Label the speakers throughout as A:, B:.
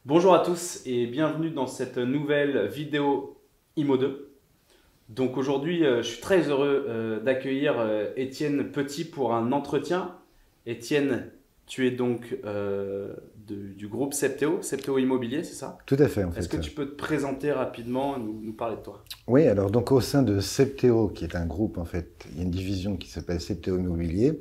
A: Bonjour à tous et bienvenue dans cette nouvelle vidéo IMO2. Donc aujourd'hui, je suis très heureux d'accueillir Étienne Petit pour un entretien. Étienne, tu es donc du groupe Septéo, Septéo Immobilier, c'est ça?
B: Tout à fait, en
A: Est-ce que
B: fait.
A: tu peux te présenter rapidement, nous parler de toi?
B: Oui, alors donc au sein de Septéo, qui est un groupe, en fait, il y a une division qui s'appelle Septéo Immobilier.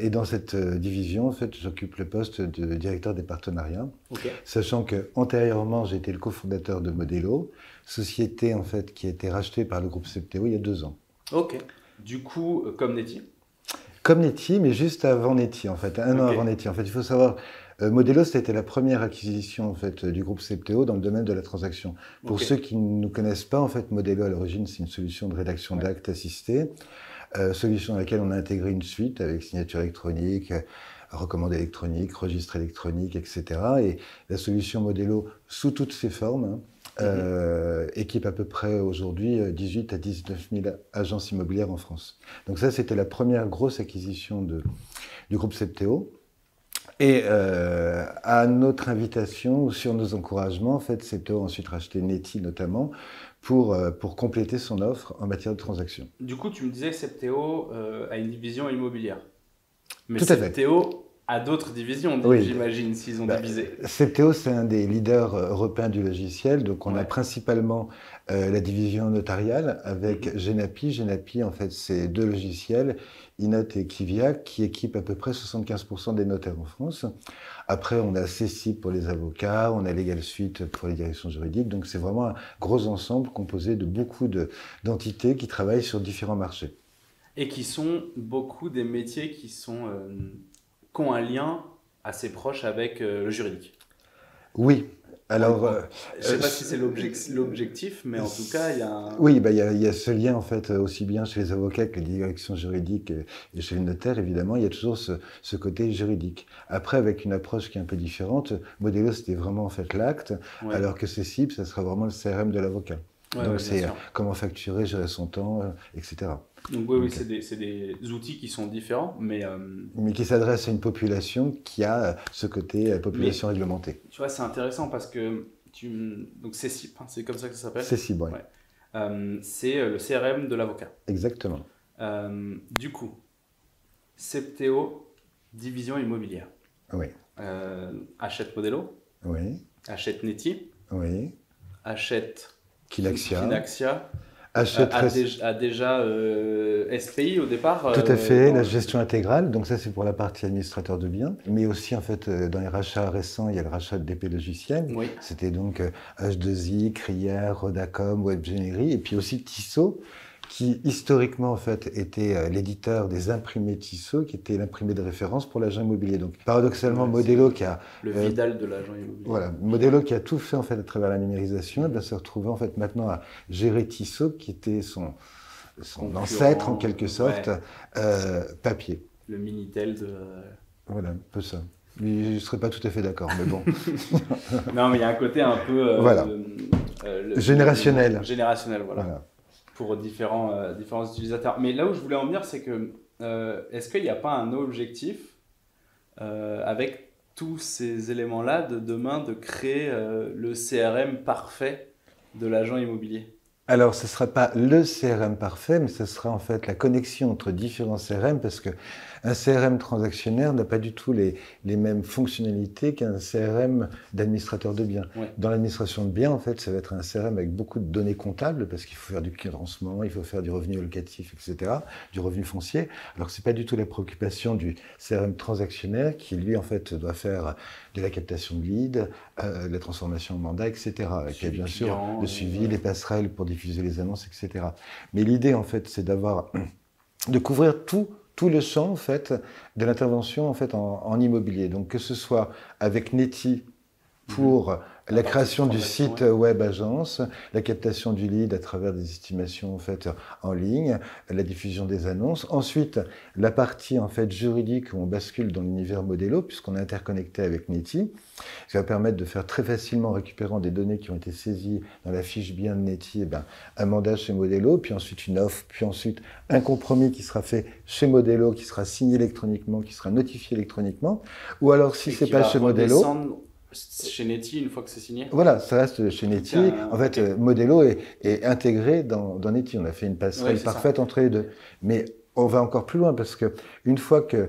B: Et dans cette division, en fait, j'occupe le poste de directeur des partenariats,
A: Ok.
B: sachant que antérieurement, j'ai été le cofondateur de Modelo, société en fait qui a été rachetée par le groupe Septéo il y a 2 ans.
A: Ok. Du coup, comme Neti.
B: Comme Neti, mais juste avant Neti, en fait, un an
A: Ok.
B: avant Neti. En fait, il faut savoir, Modelo, c'était la première acquisition en fait du groupe Septéo dans le domaine de la transaction. Pour
A: Ok.
B: ceux qui ne nous connaissent pas, en fait, Modelo à l'origine, c'est une solution de rédaction
A: Ouais.
B: d'actes assistés, solution dans laquelle on a intégré une suite avec signature électronique, recommande électronique, registre électronique, etc. Et la solution Modelo, sous toutes ses formes, hein,
A: Mhm.
B: équipe à peu près aujourd'hui 18 à 19 000 agences immobilières en France. Donc ça, c'était la première grosse acquisition du groupe Septéo. Et à notre invitation, sur nos encouragements, en fait, Septéo a ensuite racheté Neti notamment pour compléter son offre en matière de transactions.
A: Du coup, tu me disais que Septéo a une division immobilière. Mais
B: Tout à fait.
A: Septéo a d'autres divisions,
B: Oui,
A: j'imagine, s'ils ont
B: bah,
A: divisé.
B: Septéo, c'est un des leaders européens du logiciel. Donc, on a
A: Ouais.
B: principalement la division notariale avec
A: Mhm.
B: Genapi. Genapi, en fait, c'est deux logiciels, Innote et Kivia, qui équipent à peu près 75% des notaires en France. Après, on a Cecip pour les avocats, on a Legal Suite pour les directions juridiques. Donc, c'est vraiment un gros ensemble composé de beaucoup d'entités qui travaillent sur différents marchés.
A: Et qui sont beaucoup des métiers qui ont un lien assez proche avec le juridique.
B: Oui, alors,
A: Je sais pas si c'est l'objectif, mais en tout cas, il y a un...
B: oui, bah, il y a ce lien en fait aussi bien chez les avocats que les directions juridiques et chez les notaires, évidemment, il y a toujours ce côté juridique. Après, avec une approche qui est un peu différente, Modelo, c'était vraiment en fait l'acte,
A: Ouais,
B: alors que CECIP, ça sera vraiment le CRM de l'avocat.
A: ouais,
B: Donc
A: ouais, bien
B: c'est
A: sûr.
B: comment facturer, gérer son temps, etc.
A: Donc oui, oui,
B: Donc,
A: c'est des outils qui sont différents,
B: mais qui s'adresse à une population qui a ce côté population
A: mais
B: réglementée.
A: tu vois, c'est intéressant parce que donc c'est SIP, hein, c'est comme ça que ça s'appelle.
B: CECIP, oui,
A: Ouais. C'est le CRM de l'avocat.
B: exactement.
A: Du coup, Septéo, division immobilière.
B: Oui,
A: Achète Modelo,
B: oui,
A: achète Neti,
B: oui.
A: achète
B: Kilaxia,
A: Finaxia,
B: achète
A: a déjà SPI au départ.
B: tout à fait, la gestion intégrale, donc ça c'est pour la partie administrateur de biens, mais aussi en fait dans les rachats récents, il y a le rachat de DP Logiciel,
A: Oui,
B: c'était donc H2I, Crière, Rodacom, WebGenery, et puis aussi Tissot, qui historiquement en fait était l'éditeur des imprimés Tissot, qui était l'imprimé de référence pour l'agent immobilier. Donc paradoxalement,
A: ouais, c'est
B: Modelo qui a
A: le
B: euh,
A: Vidal de l'agent immobilier.
B: voilà, Modelo qui a tout fait en fait à travers la numérisation, et bien, se retrouver en fait maintenant à gérer Tissot, qui était son ancêtre en
A: Concurrent,
B: quelque sorte,
A: ouais,
B: papier.
A: le Minitel de.
B: Voilà, un peu ça. Mais je ne serais pas tout à fait d'accord, mais bon.
A: Non, mais il y a un côté un peu
B: Voilà, générationnel.
A: générationnel, voilà,
B: Voilà.
A: pour différents utilisateurs. Mais là où je voulais en venir, c'est que est-ce qu'il n'y a pas un objectif avec tous ces éléments-là de demain de créer le CRM parfait de l'agent immobilier?
B: Alors, ce ne sera pas le CRM parfait, mais ce sera en fait la connexion entre différents CRM, parce que un CRM transactionnaire n'a pas du tout les mêmes fonctionnalités qu'un CRM d'administrateur de biens.
A: Ouais,
B: Dans l'administration de biens, en fait, ça va être un CRM avec beaucoup de données comptables, parce qu'il faut faire du cadencement, il faut faire du revenu locatif, etc., du revenu foncier. Alors que ce n'est pas du tout la préoccupation du CRM transactionnaire, qui lui, en fait, doit faire de la captation de leads, de la transformation en mandat, etc. Et puis,
A: suivi
B: bien sûr,
A: client,
B: le suivi,
A: ouais.
B: les passerelles pour diffuser les annonces, etc. Mais l'idée, en fait, c'est de couvrir tout le champ, en fait, de l'intervention, en fait, en immobilier. Donc, que ce soit avec Neti
A: Mhm.
B: pour
A: La
B: la
A: partie de
B: création du
A: transaction,
B: site
A: ouais.
B: web agence, la captation du lead à travers des estimations en fait en ligne, la diffusion des annonces. Ensuite, la partie en fait juridique où on bascule dans l'univers Modelo puisqu'on est interconnecté avec Neti. Ça va permettre de faire très facilement, en récupérant des données qui ont été saisies dans la fiche bien de Neti, un mandat chez Modelo, puis ensuite une offre, puis ensuite un compromis qui sera fait chez Modelo, qui sera signé électroniquement, qui sera notifié électroniquement. Ou alors, si
A: Et
B: c'est
A: qui
B: pas
A: va
B: chez Modelo,
A: redescendre Chez Neti, une fois que c'est signé?
B: Voilà, ça reste chez Neti. En fait, Modelo est intégré dans Neti. On a fait une passerelle parfaite entre les deux. Mais on va encore plus loin parce que une fois que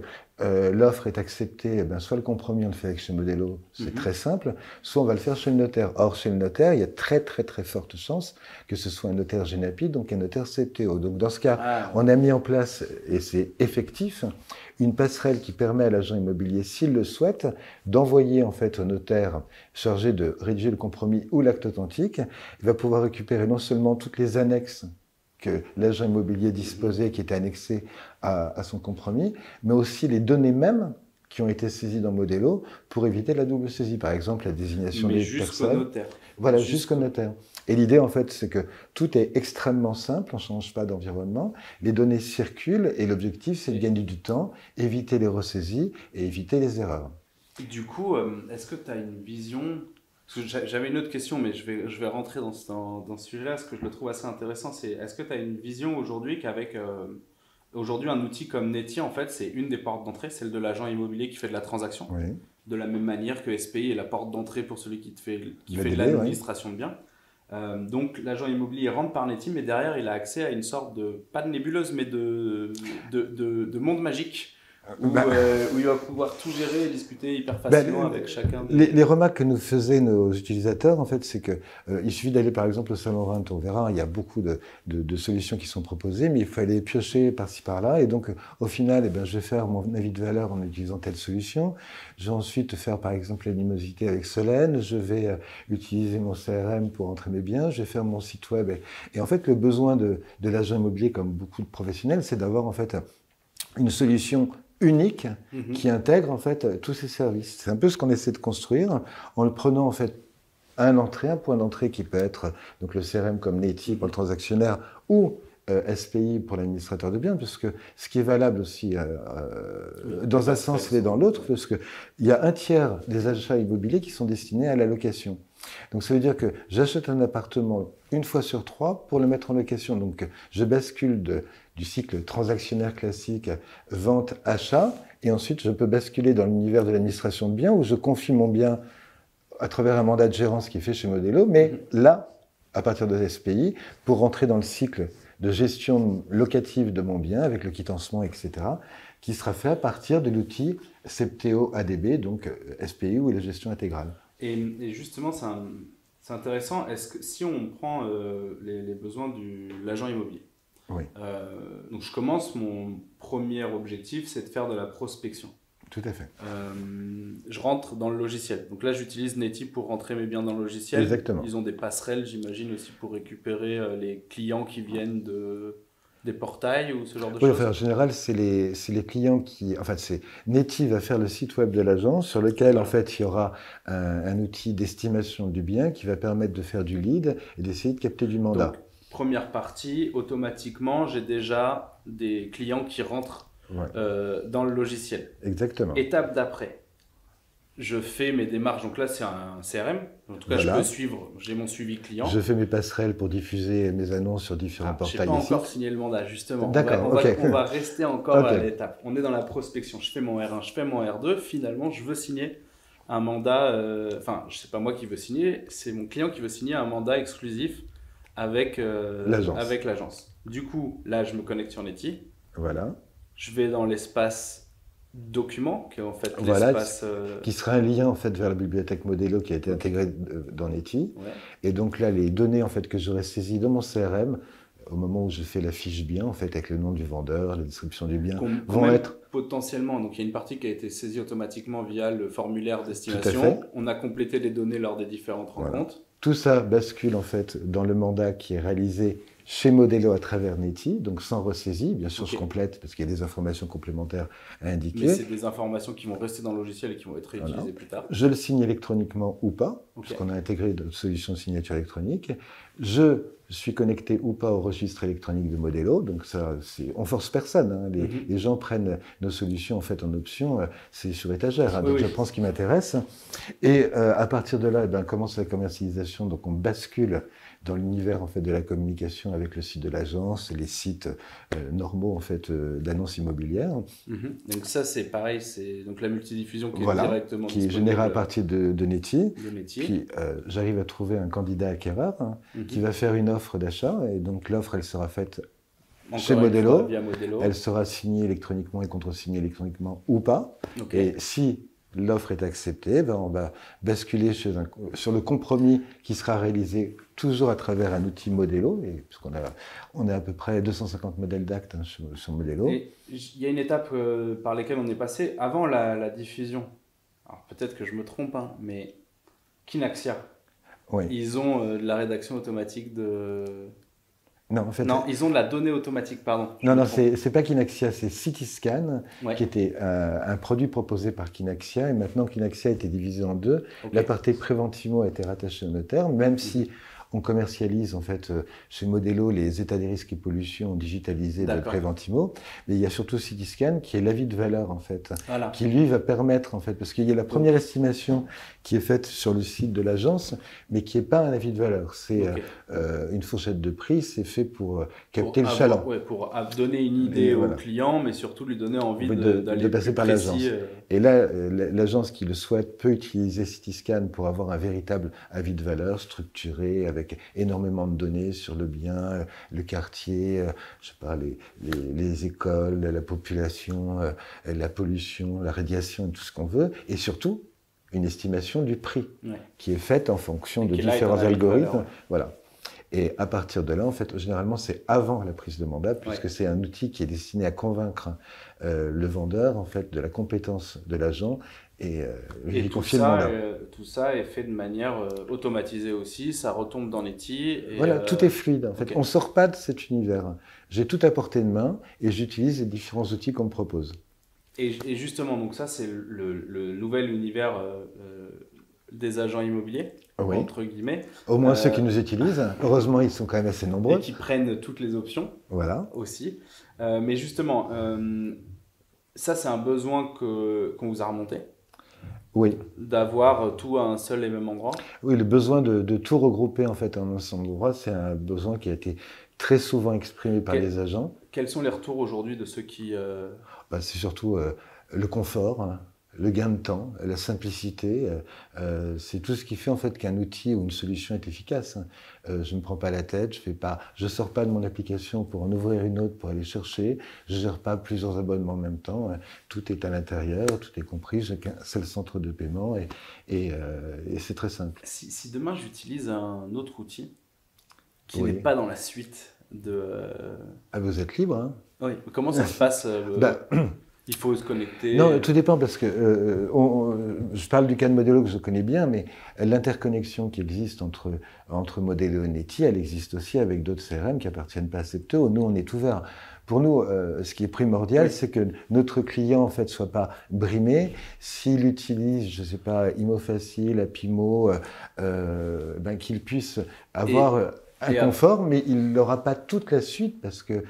B: l'offre est acceptée, soit le compromis on le fait avec chez Modelo, c'est très simple, soit on va le faire chez le notaire. Or, chez le notaire, il y a très très très forte chance que ce soit un notaire GENAPI, donc un notaire CPTO. Donc dans ce cas, on a mis en place, et c'est effectif, une passerelle qui permet à l'agent immobilier, s'il le souhaite, d'envoyer en fait au notaire chargé de rédiger le compromis ou l'acte authentique. Il va pouvoir récupérer non seulement toutes les annexes que l'agent immobilier disposait, qui étaient annexées à son compromis, mais aussi les données mêmes qui ont été saisies dans Modelo pour éviter la double saisie. Par exemple, la désignation des personnes.
A: Jusqu'au notaire.
B: Voilà, jusqu'au notaire. Et l'idée, en fait, c'est que tout est extrêmement simple, on ne change pas d'environnement, les données circulent et l'objectif, c'est de gagner du temps, éviter les ressaisies et éviter les erreurs.
A: Du coup, est-ce que tu as une vision? Parce que j'avais une autre question, mais je vais rentrer dans ce sujet-là. Ce que je le trouve assez intéressant, c'est est-ce que tu as une vision aujourd'hui qu'avec aujourd'hui un outil comme Neti, en fait, c'est une des portes d'entrée, celle de l'agent immobilier qui fait de la transaction, de la même manière que SPI est la porte d'entrée pour celui qui fait de l'administration de biens. Donc l'agent immobilier rentre par Neti, mais derrière il a accès à une sorte de, pas de nébuleuse, mais de monde magique. Où il va pouvoir tout gérer et discuter hyper facilement avec chacun.
B: Les remarques que nous faisaient nos utilisateurs, en fait, c'est que il suffit d'aller par exemple au Salon Rent, on verra, il y a beaucoup de solutions qui sont proposées, mais il faut aller piocher par-ci par-là. Et donc, au final, je vais faire mon avis de valeur en utilisant telle solution. Je vais ensuite faire par exemple l'animosité avec Solène. Je vais utiliser mon CRM pour entrer mes biens. Je vais faire mon site web. Et en fait, le besoin de l'agent immobilier, comme beaucoup de professionnels, c'est d'avoir en fait une solution unique qui intègre en fait tous ces services. C'est un peu ce qu'on essaie de construire en le prenant en fait un point d'entrée qui peut être donc le CRM comme Neti pour le transactionnaire ou SPI pour l'administrateur de biens, parce que ce qui est valable aussi dans un sens et dans l'autre, parce qu'il y a un tiers des achats immobiliers qui sont destinés à la location. Donc ça veut dire que j'achète un appartement une fois sur 3 pour le mettre en location. Donc je bascule du cycle transactionnaire classique, vente, achat, et ensuite je peux basculer dans l'univers de l'administration de biens où je confie mon bien à travers un mandat de gérance qui est fait chez Modelo, mais là, à partir de SPI, pour rentrer dans le cycle de gestion locative de mon bien avec le quittancement, etc., qui sera fait à partir de l'outil CPTO ADB, donc SPI ou la gestion intégrale.
A: Et justement, c'est intéressant. Est-ce que si on prend les besoins de l'agent immobilier, donc je commence, mon premier objectif, c'est de faire de la prospection.
B: Tout à fait.
A: Je rentre dans le logiciel. Donc là, j'utilise Neti pour rentrer mes biens dans le logiciel.
B: Exactement.
A: Ils ont des passerelles, j'imagine, aussi pour récupérer les clients qui viennent des portails ou ce genre de choses.
B: Enfin, en général, c'est les clients qui... En fait, Neti va faire le site web de l'agence sur lequel, en fait, il y aura un outil d'estimation du bien qui va permettre de faire du lead et d'essayer de capter du mandat.
A: Donc, première partie, automatiquement, j'ai déjà des clients qui rentrent dans le logiciel.
B: Exactement.
A: Étape d'après, je fais mes démarches. Donc là, c'est un CRM. En tout cas, je peux suivre. J'ai mon suivi client.
B: Je fais mes passerelles pour diffuser mes annonces sur différents portails.
A: Je n'ai pas encore signé le mandat, justement.
B: D'accord,
A: on va rester encore à l'étape. On est dans la prospection. Je fais mon R1, je fais mon R2. Finalement, je veux signer un mandat. Enfin, je sais pas moi qui veux signer. C'est mon client qui veut signer un mandat exclusif avec l'agence. Du coup, là, je me connecte sur Neti.
B: Voilà.
A: Je vais dans l'espace document, qui est en fait l'espace...
B: qui sera un lien en fait vers la bibliothèque Modelo qui a été intégrée dans Neti. Et donc là, les données en fait que j'aurai saisies dans mon CRM, au moment où je fais la fiche bien, en fait, avec le nom du vendeur, la description du bien, vont être...
A: Potentiellement, donc il y a une partie qui a été saisie automatiquement via le formulaire d'estimation. On a complété les données lors des différentes rencontres.
B: Tout ça bascule en fait dans le mandat qui est réalisé chez Modelo à travers Neti, donc sans ressaisie. Bien sûr, je complète parce qu'il y a des informations complémentaires à indiquer.
A: Mais c'est des informations qui vont rester dans le logiciel et qui vont être réutilisées plus tard.
B: Je le signe électroniquement ou pas, puisqu'on a intégré une solution de signature électronique. Je suis connecté ou pas au registre électronique de Modelo, donc ça, on force personne. Hein. Les gens prennent nos solutions en fait en option, c'est sur étagère, hein, donc je prends ce qui m'intéresse. Et à partir de là, commence la commercialisation, donc on bascule dans l'univers en fait de la communication avec le site de l'agence, les sites normaux en fait d'annonces immobilières.
A: Donc ça c'est pareil, c'est donc la multidiffusion qui est
B: Voilà,
A: directement
B: qui est
A: disponible
B: générée à partir de Netty.
A: de métier.
B: Puis j'arrive à trouver un candidat acquéreur qui va faire une offre d'achat. Et donc l'offre, elle sera faite
A: Encore
B: chez
A: une
B: Modelo.
A: fois, via Modelo.
B: Elle sera signée électroniquement et contre-signée électroniquement ou pas.
A: Ok.
B: Et si l'offre est acceptée, ben on va basculer sur le compromis qui sera réalisé toujours à travers un outil Modelo, puisqu'on a à peu près 250 modèles d'actes sur Modelo.
A: Et il y a une étape par laquelle on est passé avant la diffusion. Alors peut-être que je me trompe, hein, mais Kinaxia,
B: Oui.
A: ils ont de la rédaction automatique de...
B: Non, en fait,
A: Non, ils ont de la donnée automatique, pardon.
B: Non, c'est pas Kinaxia, c'est Cityscan,
A: Ouais.
B: qui était un produit proposé par Kinaxia. Et maintenant, Kinaxia a été divisé en deux.
A: Ok.
B: La partie Préventimo a été rattachée au notaire, même si on commercialise en fait chez Modelo les états des risques et pollution digitalisés de
A: D'accord.
B: Préventimo. Mais il y a surtout Cityscan qui est l'avis de valeur en fait,
A: Voilà.
B: qui lui va permettre en fait, parce qu'il y a la première estimation qui est faite sur le site de l'agence, mais qui n'est pas un avis de valeur. C'est
A: Ok.
B: une fourchette de prix, c'est fait pour capter
A: Pour
B: le chaland.
A: ouais, pour donner une idée
B: Et
A: au
B: voilà.
A: client, mais surtout lui donner envie
B: De
A: d'aller
B: passer
A: plus
B: par
A: précis.
B: l'agence. Et là, l'agence qui le souhaite peut utiliser Cityscan pour avoir un véritable avis de valeur structuré avec énormément de données sur le bien, le quartier, je sais pas, les écoles, la population, la pollution, la radiation et tout ce qu'on veut. Et surtout, une estimation du prix
A: Ouais.
B: qui est faite en fonction de
A: qui là est
B: différents
A: un avis de valeur,
B: algorithmes.
A: ouais.
B: Voilà. Et à partir de là, en fait, généralement, c'est avant la prise de mandat, puisque
A: Ouais.
B: c'est un outil qui est destiné à convaincre le vendeur, en fait, de la compétence de l'agent et
A: Et
B: lui
A: tout
B: confier le mandat.
A: tout ça est fait de manière automatisée aussi, ça retombe dans Netty. Et,
B: Voilà, tout est fluide, en fait.
A: ok.
B: On ne sort pas de cet univers. J'ai tout à portée de main et j'utilise les différents outils qu'on me propose.
A: Et justement, donc ça, c'est le nouvel univers des agents immobiliers,
B: Oui.
A: entre guillemets,
B: Au moins ceux qui nous utilisent. Heureusement, ils sont quand même assez
A: et
B: nombreux.
A: qui prennent toutes les options
B: Voilà.
A: aussi. Mais justement, ça, c'est un besoin qu'on vous a remonté,
B: Oui.
A: d'avoir tout à un seul et même endroit.
B: Oui, le besoin de tout regrouper, en fait, en un seul endroit, c'est un besoin qui a été très souvent exprimé par les agents.
A: Quels sont les retours aujourd'hui de ceux qui...
B: C'est surtout le confort, hein, le gain de temps, la simplicité. C'est tout ce qui fait en fait qu'un outil ou une solution est efficace. Je ne me prends pas la tête, je sors pas de mon application pour en ouvrir une autre pour aller chercher. Je gère pas plusieurs abonnements en même temps. Tout est à l'intérieur, tout est compris. J'ai qu'un seul centre de paiement et c'est très simple.
A: Si demain j'utilise un autre outil qui
B: Oui.
A: n'est pas dans la suite de...
B: Ah, vous êtes libre, hein?
A: Oui, comment ça se passe il faut se connecter.
B: Non, tout dépend parce que je parle du cas de Modelo que je connais bien, mais l'interconnexion qui existe entre Modelo et Netty, elle existe aussi avec d'autres CRM qui appartiennent pas à Septeo. Nous, on est ouvert. Pour nous, ce qui est primordial,
A: Oui.
B: c'est que notre client en fait soit pas brimé. S'il utilise, je sais pas, ImoFacile, Apimo, qu'il puisse avoir un confort, mais il n'aura pas toute la suite parce que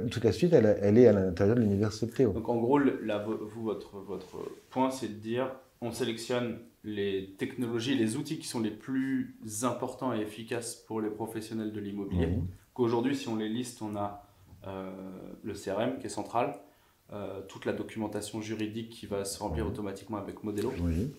B: toute la suite, elle est à l'intérieur de l'univers Septeo.
A: Donc en gros, votre point, c'est de dire, on sélectionne les technologies, les outils qui sont les plus importants et efficaces pour les professionnels de l'immobilier.
B: Oui.
A: Qu'aujourd'hui, si on les liste, on a le CRM qui est central, toute la documentation juridique qui va se remplir automatiquement avec Modelo,
B: Oui,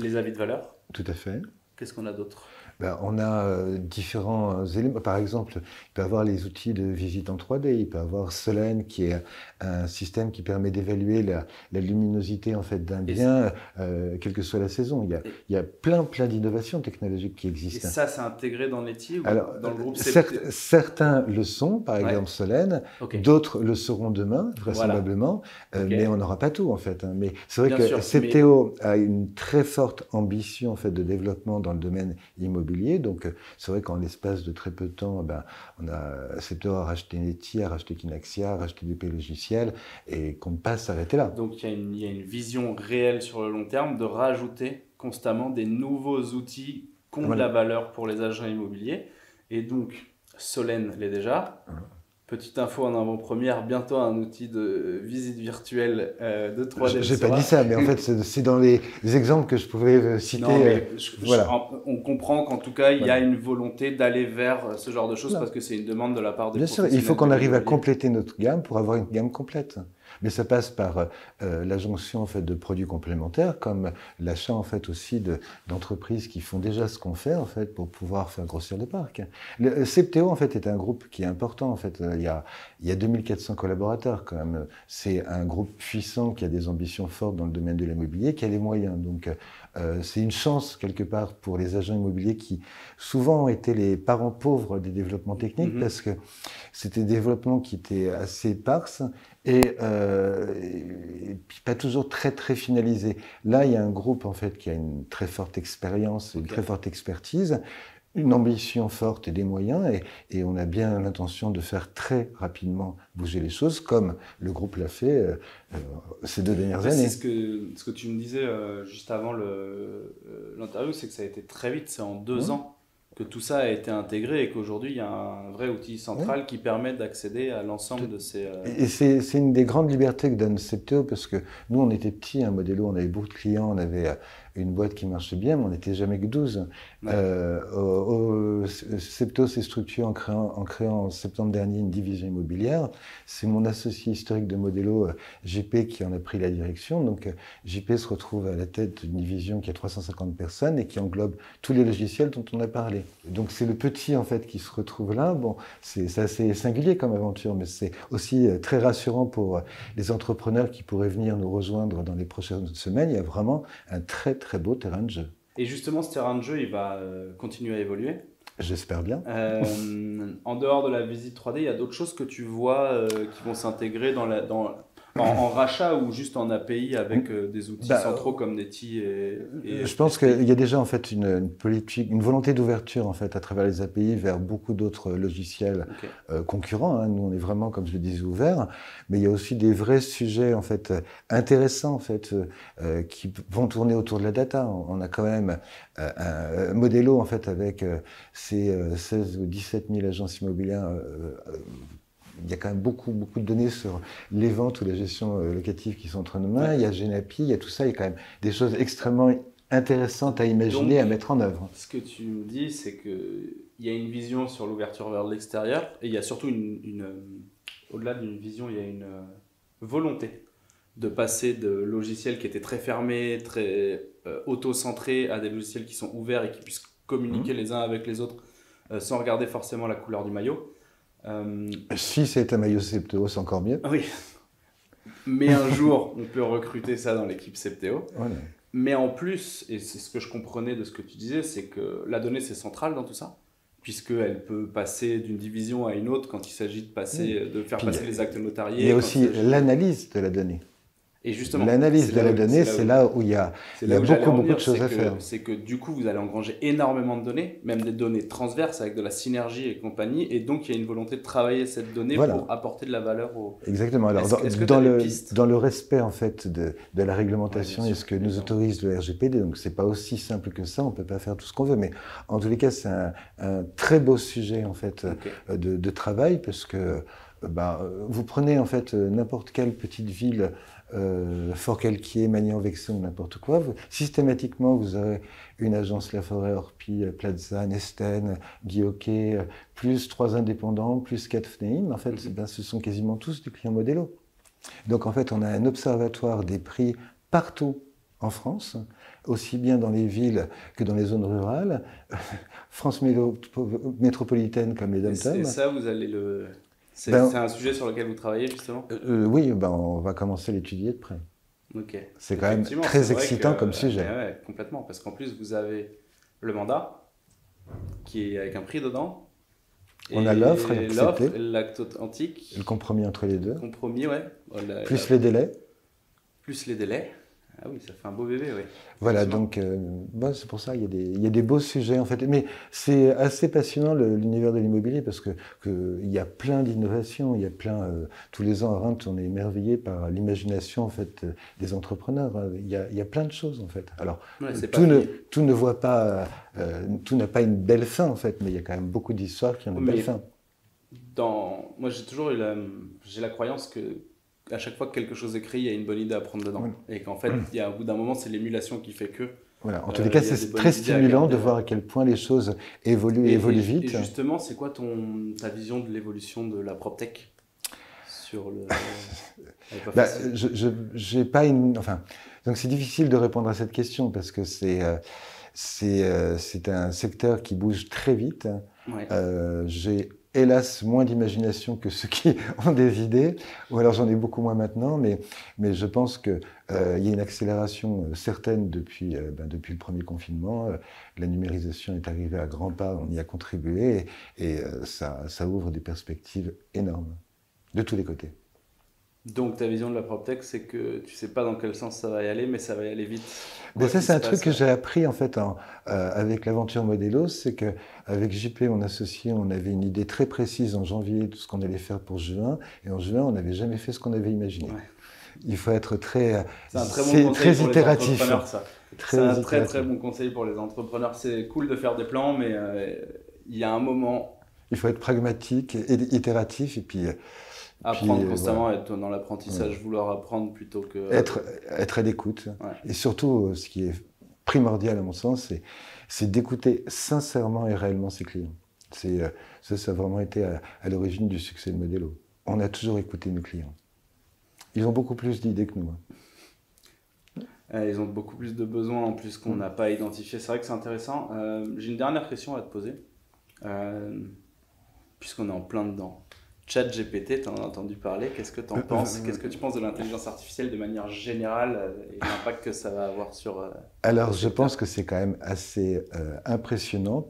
A: les avis de valeur.
B: tout à fait.
A: Qu'est-ce qu'on a d'autre?
B: On a différents éléments. Par exemple, il peut y avoir les outils de visite en 3D. Il peut y avoir Solène, qui est un système qui permet d'évaluer la luminosité en fait, d'un bien, quelle que soit la saison. Il y a plein d'innovations technologiques qui
A: Et
B: existent.
A: ça, c'est intégré dans Netty ou
B: Alors,
A: dans le groupe Septeo?
B: certains le sont, par exemple Solène.
A: Ok.
B: D'autres le seront demain, vraisemblablement.
A: Ok.
B: Mais on n'aura pas tout, en fait. Mais c'est vrai
A: Bien
B: que
A: sûr,
B: Septeo a une très forte ambition en fait, de développement dans le domaine immobilier. Donc, c'est vrai qu'en l'espace de très peu de temps, Septeo a racheté Netty, a racheté Kinaxia, a racheté des logiciels et qu'on ne pas s'arrêter là.
A: Donc il y a une vision réelle sur le long terme de rajouter constamment des nouveaux outils qui ont de la valeur pour les agents immobiliers. Et donc, Solène l'est déjà. Petite info en avant-première, bientôt un outil de visite virtuelle de 3D.
B: J'ai pas dit ça, mais en fait, c'est dans les exemples que je pouvais citer.
A: Non, mais
B: voilà.
A: on comprend qu'en tout cas, il y a
B: Voilà.
A: une volonté d'aller vers ce genre de choses
B: Voilà.
A: parce que c'est une demande de la part des
B: Bien sûr,
A: professionnels.
B: il faut qu'on
A: de
B: arrive à
A: l'immobilier.
B: compléter notre gamme pour avoir une gamme complète. Mais ça passe par la jonction en fait, de produits complémentaires, comme l'achat en fait, aussi d'entreprises qui font déjà ce qu'on fait en fait, pour pouvoir faire grossir le parc. Le Septéo en fait, est un groupe qui est important. En fait. Il y a 2400 collaborateurs quand même. C'est un groupe puissant qui a des ambitions fortes dans le domaine de l'immobilier, qui a les moyens. Donc c'est une chance quelque part pour les agents immobiliers qui souvent ont été les parents pauvres des développements techniques parce que c'était des développements qui étaient assez éparses et puis pas toujours très très finalisés. Là, il y a un groupe en fait qui a une très forte expérience, une très forte expertise, une ambition forte et des moyens, et on a bien l'intention de faire très rapidement bouger les choses, comme le groupe l'a fait ces 2 dernières années.
A: C'est ce que tu me disais juste avant l'interview, c'est que ça a été très vite, c'est en 2 ans que tout ça a été intégré et qu'aujourd'hui il y a un vrai outil central qui permet d'accéder à l'ensemble de ces...
B: Et c'est une des grandes libertés que donne Septéo, parce que nous on était petits, un Modelo, on avait beaucoup de clients, on avait une boîte qui marchait bien, mais on n'était jamais que 12. Septéo s'est structuré en créant en septembre dernier une division immobilière. C'est mon associé historique de Modelo, JP, qui en a pris la direction. Donc JP se retrouve à la tête d'une division qui a 350 personnes et qui englobe tous les logiciels dont on a parlé. Donc c'est le petit en fait qui se retrouve là. Bon, c'est assez singulier comme aventure, mais c'est aussi très rassurant pour les entrepreneurs qui pourraient venir nous rejoindre dans les prochaines semaines. Il y a vraiment un très très beau terrain de jeu.
A: Et justement, ce terrain de jeu, il va continuer à évoluer.
B: J'espère bien.
A: En dehors de la visite 3D, il y a d'autres choses que tu vois qui vont s'intégrer en rachat ou juste en API avec des outils centraux comme Netty et
B: je pense qu'il y a déjà en fait une politique, une volonté d'ouverture en fait à travers les API vers beaucoup d'autres logiciels concurrents. Hein. Nous, on est vraiment, comme je le disais, ouverts, mais il y a aussi des vrais sujets en fait intéressants en fait qui vont tourner autour de la data. On a quand même un Modelo en fait avec ses 16 ou 17 000 agences immobilières. Il y a quand même beaucoup de données sur les ventes ou la gestion locative qui sont entre nos mains. Il y a Genapi, il y a tout ça. Il y a quand même des choses extrêmement intéressantes à imaginer, à mettre en œuvre.
A: Ce que tu me dis, c'est qu'il y a une vision sur l'ouverture vers l'extérieur et il y a surtout au-delà d'une vision, il y a une volonté de passer de logiciels qui étaient très fermés, très auto-centrés à des logiciels qui sont ouverts et qui puissent communiquer les uns avec les autres sans regarder forcément la couleur du maillot.
B: Si c'est un maillot Septéo, c'est encore mieux.
A: Oui, mais un jour, on peut recruter ça dans l'équipe Septéo.
B: Voilà.
A: Mais en plus, et c'est ce que je comprenais de ce que tu disais, c'est que la donnée, c'est central dans tout ça, puisqu'elle peut passer d'une division à une autre quand il s'agit de faire passer les actes notariés.
B: Il y a aussi l'analyse de la donnée.
A: Et justement,
B: l'analyse de la donnée, c'est là où il y a beaucoup de choses à faire.
A: C'est que du coup, vous allez engranger énormément de données, même des données transverses avec de la synergie et compagnie, et donc il y a une volonté de travailler cette donnée pour apporter de la valeur au...
B: Exactement. Alors, dans le respect en fait de la réglementation et ce que nous autorise le RGPD, donc c'est pas aussi simple que ça, on peut pas faire tout ce qu'on veut, mais en tous les cas, c'est un très beau sujet en fait de travail, parce que vous prenez en fait n'importe quelle petite ville, Fort-Calquier, Magnan-Vexin, n'importe quoi, systématiquement vous aurez une agence Laforêt, Orpi, Plaza, Nesten, Guy-Hockey, plus 3 indépendants, plus 4 FNEIM. En fait, ce sont quasiment tous des clients Modelo. Donc en fait, on a un observatoire des prix partout en France, aussi bien dans les villes que dans les zones rurales, France métropolitaine comme les dom-toms.
A: Et ça, vous allez le... C'est un sujet sur lequel vous travaillez justement
B: Oui, on va commencer à l'étudier de près.
A: Okay.
B: C'est quand même très excitant comme sujet.
A: Ouais, complètement, parce qu'en plus vous avez le mandat qui est avec un prix dedans.
B: On a l'offre,
A: l'acte authentique.
B: Le compromis entre les deux.
A: Le compromis, ouais.
B: Plus les délais.
A: Plus les délais. Ah oui, ça fait un beau bébé, oui.
B: Voilà, donc c'est pour ça, il y a des beaux sujets en fait. Mais c'est assez passionnant l'univers de l'immobilier, parce que il y a plein d'innovations, il y a tous les ans à Reims, on est émerveillé par l'imagination en fait des entrepreneurs. Il y a plein de choses en fait. Alors tout ne voit pas, tout n'a pas une belle fin en fait, mais il y a quand même beaucoup d'histoires qui ont une belle fin.
A: Moi, j'ai toujours eu j'ai la croyance que à chaque fois que quelque chose est écrit, il y a une bonne idée à prendre dedans. Et qu'en fait, au bout d'un moment, c'est l'émulation qui fait que.
B: Voilà. En tous les cas,
A: il y a des
B: c'est
A: bonnes
B: très
A: idées à
B: stimulant
A: garder,
B: de voir à quel point les choses évoluent et évoluent
A: Et
B: vite.
A: justement, c'est quoi ta vision de l'évolution de la PropTech sur le. Elle est pas
B: Bah,
A: facile.
B: j'ai pas une. Enfin, donc c'est difficile de répondre à cette question parce que c'est un secteur qui bouge très vite.
A: Ouais.
B: J'ai hélas moins d'imagination que ceux qui ont des idées, ou alors j'en ai beaucoup moins maintenant, mais je pense qu'il y a une accélération certaine depuis le premier confinement. La numérisation est arrivée à grands pas, on y a contribué, et ça ouvre des perspectives énormes, de tous les côtés.
A: Donc, ta vision de la PropTech, c'est que tu sais pas dans quel sens ça va y aller, mais ça va y aller vite.
B: Mais
A: Quoi
B: ça,
A: qu'il
B: c'est
A: se
B: un truc
A: passe.
B: que j'ai appris en fait avec l'aventure Modelos, c'est qu'avec JP, mon associé, on avait une idée très précise en janvier de ce qu'on allait faire pour juin, et en juin, on n'avait jamais fait ce qu'on avait imaginé.
A: Ouais.
B: Il faut être très,
A: C'est un très bon conseil
B: très
A: pour les
B: itératif.
A: entrepreneurs, ça.
B: Très
A: C'est un très
B: itératif.
A: très bon conseil pour les entrepreneurs. C'est cool de faire des plans, mais il y a un moment,
B: Il faut être pragmatique et itératif, et puis
A: apprendre
B: voilà.
A: constamment, être dans l'apprentissage, vouloir apprendre plutôt que.
B: Être à l'écoute.
A: Ouais.
B: Et surtout, ce qui est primordial à mon sens, c'est d'écouter sincèrement et réellement ses clients. Ça a vraiment été à l'origine du succès de Modelo. On a toujours écouté nos clients. Ils ont beaucoup plus d'idées que nous.
A: Ils ont beaucoup plus de besoins en plus qu'on n'a pas identifié. C'est vrai que c'est intéressant. J'ai une dernière question à te poser, puisqu'on est en plein dedans. ChatGPT, tu en as entendu parler, qu'est-ce que tu en penses? Qu'est-ce que tu penses de l'intelligence artificielle de manière générale et l'impact que ça va avoir sur.
B: Alors, je pense que c'est quand même assez impressionnant.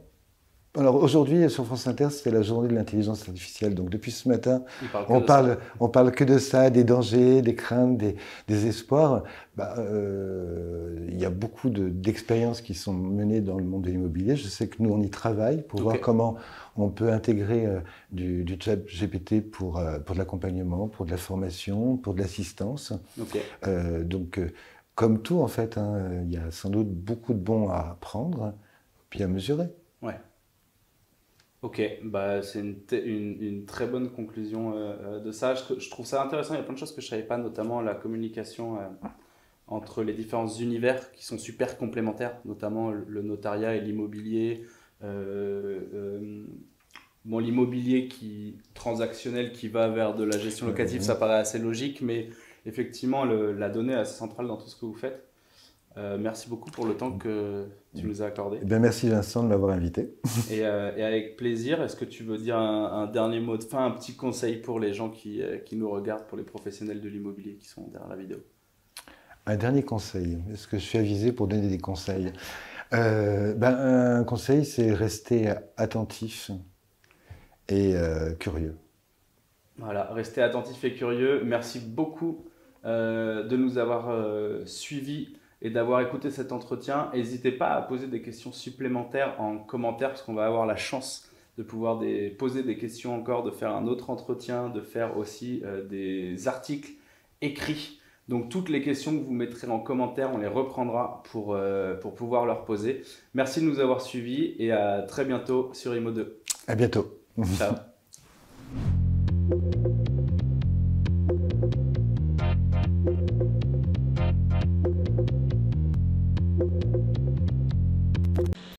B: Alors aujourd'hui, sur France Inter, c'est la journée de l'intelligence artificielle. Donc depuis ce matin, on parle que de ça, des dangers, des craintes, des espoirs. Il y a beaucoup d'expériences qui sont menées dans le monde de l'immobilier. Je sais que nous, on y travaille pour voir comment on peut intégrer du chat GPT pour de l'accompagnement, pour de la formation, pour de l'assistance. Donc, comme tout, en fait, il y a sans doute beaucoup de bons à apprendre, puis à mesurer.
A: Ouais. Ok, c'est une très bonne conclusion de ça. Je trouve ça intéressant, il y a plein de choses que je ne savais pas, notamment la communication entre les différents univers qui sont super complémentaires, notamment le notariat et l'immobilier. L'immobilier transactionnel qui va vers de la gestion locative, ça paraît assez logique, mais effectivement, la donnée est assez centrale dans tout ce que vous faites. Merci beaucoup pour le temps que tu nous as accordé.
B: Merci Vincent de m'avoir invité.
A: Et avec plaisir, est-ce que tu veux dire un dernier mot de fin, un petit conseil pour les gens qui nous regardent, pour les professionnels de l'immobilier qui sont derrière la vidéo?
B: Un dernier conseil. Est-ce que je suis avisé pour donner des conseils? Un conseil, c'est rester attentif et curieux.
A: Voilà, restez attentif et curieux. Merci beaucoup de nous avoir suivis et d'avoir écouté cet entretien. N'hésitez pas à poser des questions supplémentaires en commentaire parce qu'on va avoir la chance de pouvoir poser des questions encore, de faire un autre entretien, de faire aussi des articles écrits. Donc toutes les questions que vous mettrez en commentaire, on les reprendra pour pouvoir leur poser. Merci de nous avoir suivis et à très bientôt sur Imo2.
B: À bientôt.
A: Ciao.